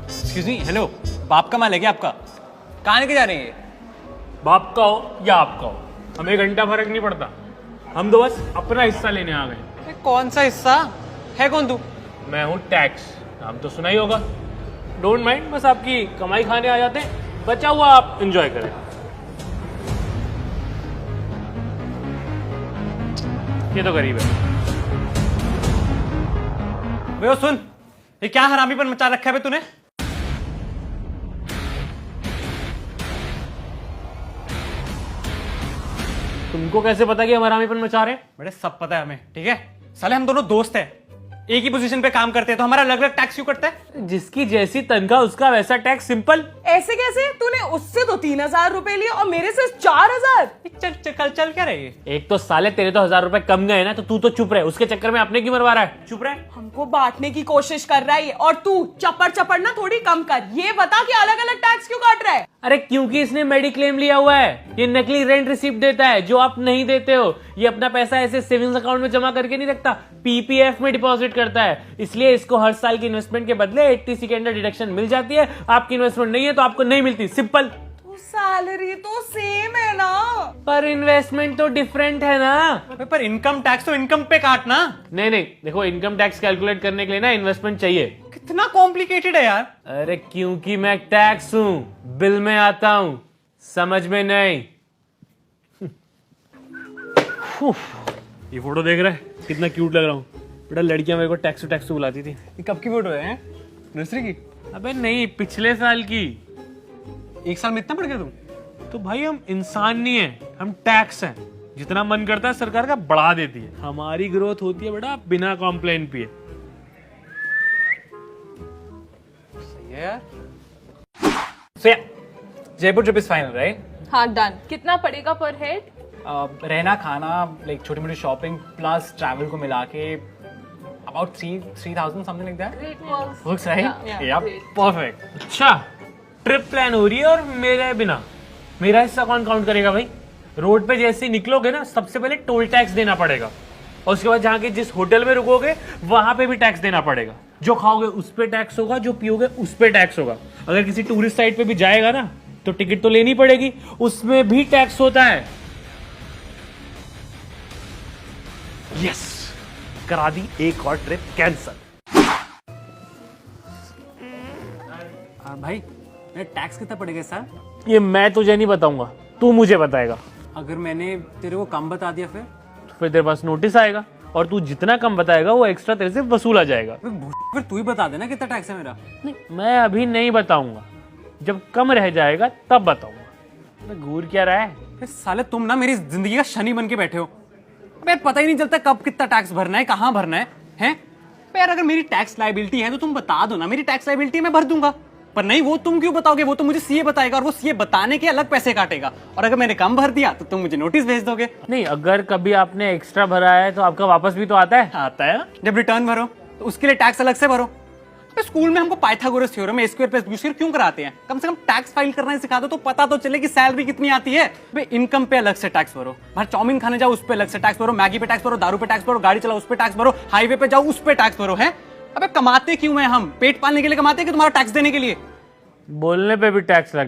Excuse me, hello, बाप का माल है क्या आपका? कहाँ लेके जा रहे हैं? बाप का हो या आपका हो, हमें 1 घंटा फर्क नहीं पड़ता। हम तो बस अपना हिस्सा लेने आ गए। ये कौन सा हिस्सा है? कौन तू? मैं हूँ टैक्स, नाम तो सुना ही होगा। डोंट माइंड, बस आपकी कमाई खाने आ जाते हैं, बचा हुआ आप एंजॉय करें। ये तो गरीब है। भैया सुन, ये क्या हरामीपन मचा रखा है बे तूने? तुमको कैसे पता कि हम हरामीपन मचा रहे हैं? बड़े सब पता है हमें, ठीक है? साले हम दोनों दोस्त हैं, एक ही पोजीशन पे काम करते हैं, तो हमारा अलग अलग टैक्स क्यों कटता है? जिसकी जैसी तनख्वाह उसका वैसा टैक्स, सिंपल। ऐसे कैसे? तूने उससे तो 3,000 रुपए लिए और मेरे से 4,000। चल चल कल चल क्या रही है? एक तो साले तेरे तो 1,000 रुपए कम गए ना, तो तू तो चुप रहे, उसके चक्कर में अपने क्यों मरवा रहा है? चुप रहे। हमको बांटने की कोशिश कर रहा है और तू चपड़ चपड़ ना थोड़ी कम कर। ये बता कि अलग अलग टैक्स क्यों काट रहा है? अरे क्योंकि इसने मेडिक्लेम लिया हुआ है, ये नकली रेंट रिसिप्ट देता है जो आप नहीं देते हो। ये अपना पैसा ऐसे सेविंग्स अकाउंट में जमा करके नहीं रखता, पीपीएफ में डिपॉजिट करता है। इसलिए इसको हर साल की इन्वेस्टमेंट के बदले 80 के अंदर डिडक्शन मिल जाती है। आपकी इन्वेस्टमेंट नहीं है तो आपको नहीं मिलती, सिंपल। तो सैलरी तो सेम है ना। पर इन्वेस्टमेंट तो डिफरेंट है ना। पर इनकम टैक्स तो इनकम पे काटना। नहीं नहीं, देखो इनकम टैक्स कैलकुलेट करने के लिए ना इन्वेस्टमेंट चाहिए। कितना कॉम्प्लिकेटेड है यार। अरे क्योंकि मैं टैक्स हूं, बिल में आता हूं, समझ में नहीं। ये फोटो देख रहा है, कितना क्यूट लग रहा हूँ। बेटा लड़कियां मेरे को टैक्स बुलाती थी। ये कब की फोटो है? नर्सरी की? अबे नहीं, पिछले साल की। एक साल में इतना बढ़ गया तुम? तो भाई हम इंसान नहीं है, हम टैक्स हैं। जितना मन करता है सरकार का बढ़ा देती है। हमारी ग्रोथ होती है बेटा बिना कॉम्प्लेन पिए। सही है यार। So yeah, Jaipur trip is final right? हाँ डन। कितना पड़ेगा पर हेड? रहना खाना लाइक छोटी मोटी शॉपिंग प्लस ट्रैवल को मिला के about 3,000 something like that. Great works. Works right? Yeah, या great. परफेक्ट। अच्छा, ट्रिप प्लान हो रही है और मेरे बिना मेरा हिस्सा कौन काउंट करेगा भाई? रोड पे जैसे ही निकलोगे ना, सबसे पहले टोल टैक्स देना पड़ेगा और उसके बाद जहाँ के जिस होटल में रुकोगे वहां पे भी टैक्स देना पड़ेगा। जो खाओगे उस पे टैक्स होगा, जो पियोगे उस पे टैक्स होगा। अगर किसी टूरिस्ट साइट पे भी जाएगा ना तो टिकट तो लेनी पड़ेगी, उसमें भी टैक्स होता है। यस, करा दी एक और ट्रिप कैंसल। भाई टैक्स कितना पड़ेगा सर? ये मैं तुझे नहीं बताऊंगा, तू मुझे बताएगा। अगर मैंने तेरे को कम बता दिया फिर तेरे पास नोटिस आएगा और तू जितना कम बताएगा वो एक्स्ट्रा तेरे से वसूला जाएगा। फिर तू ही बता देना कितना टैक्स है मेरा। नहीं, मैं अभी नहीं बताऊंगा, जब कम रह जाएगा तब बताऊंगा। मैं घूर क्या रहा है? फिर साले तुम ना मेरी जिंदगी का शनि बन के बैठे हो। अबे यार पता ही नहीं चलता कब कितना टैक्स भरना है, कहाँ भरना है, हैं? यार अगर मेरी टैक्स लायबिलिटी है तो तुम बता दो ना, मेरी टैक्स लायबिलिटी मैं भर दूंगा। पर नहीं, वो तुम क्यों बताओगे? वो तो मुझे सीए बताएगा और वो सीए बताने के अलग पैसे काटेगा। और अगर मैंने कम भर दिया तो तुम मुझे नोटिस भेज दोगे। नहीं, अगर कभी आपने एक्स्ट्रा भरा है तो आपका वापस भी तो आता है। आता है। जब रिटर्न भरो तो उसके लिए टैक्स अलग से भरो। स्कूल में हमको पाइथागोरस थ्योरम, ए स्क्वायर प्लस बी स्क्वायर क्यों कराते हैं? कम से कम टैक्स फाइल करना सिखा दो तो पता तो चले कि सैलरी कितनी आती है। भाई इनकम पे अलग से टैक्स भरो, बाहर चाउमीन खाने जाओ उस पे अलग से टैक्स भरो, मैगी पे टैक्स भरो, दारू पे टैक्स भरो, गाड़ी चलाओ उस पे टैक्स भरो, हाईवे पे जाओ उस पे टैक्स भरो। है अबे कमाते क्यों हैं हम? पेट पालने के लिए कमाते हैं कि तुम्हारा टैक्स देने के लिए? बोलने पे भी टैक्स लगना